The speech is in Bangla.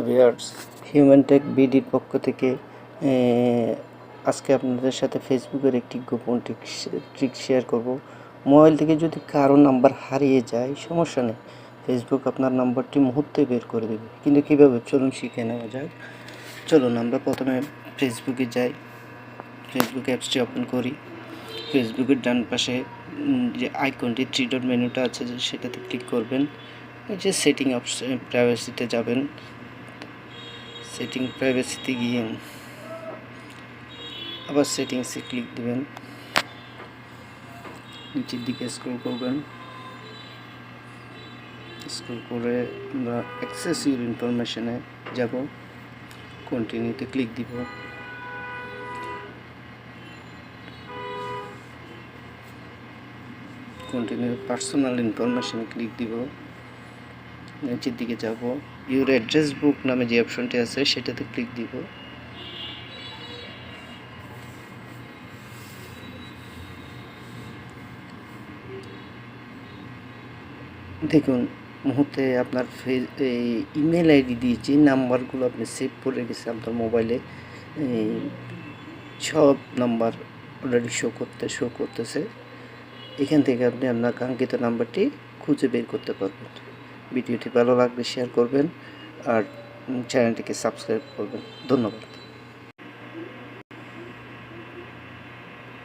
ভিউয়ার্স, হিউম্যান টেক বিডির পক্ষ থেকে আজকে আপনাদের সাথে ফেসবুকের একটি গোপন ট্রিক শেয়ার করব। মোবাইল থেকে যদি কারো নাম্বার হারিয়ে যায়, সমস্যা নেই, ফেসবুক আপনার নাম্বারটি মুহূর্তে বের করে দেবে। কিন্তু কীভাবে, চলুন শিখে নেওয়া যাক। চলুন আমরা প্রথমে ফেসবুকে যাই, ফেসবুক অ্যাপসটি ওপেন করি। ফেসবুকের ডান পাশে যে আইকনটি 3 ডট মেনুটা আছে, সেটাতে ক্লিক করবেন। এই যে সেটিং অপশন, প্রাইভেসিতে যাবেন। সেটিং প্রাইভেসিতে গিয়ে আবার সেটিংসে ক্লিক দিবেন। নিচের দিকে স্ক্রল করবেন। স্ক্রল করে আমরা অ্যাক্সেস ইউর ইনফরমেশনে যাব, কন্টিনিউতে ক্লিক দিব। কন্টিনিউ পার্সোনাল ইনফরমেশনে ক্লিক দিব। নিচের দিকে যাব, ইউর অ্যাড্রেস বুক নামে যে অপশনটি আছে সেটাতে ক্লিক দিব। দেখুন, মুহূর্তে আপনার ইমেল আইডি দিয়ে যে নাম্বারগুলো আপনি সেভ করে রেখেছেন আপনার মোবাইলে, সব নাম্বার অলরেডি শো করতেছে। এখান থেকে আপনি আপনার কাঙ্ক্ষিত নাম্বারটি খুঁজে বের করতে পারবেন। ভিডিওটি ভালো লাগলে শেয়ার করবেন আর চ্যানেলটিকে সাবস্ক্রাইব করবেন। ধন্যবাদ।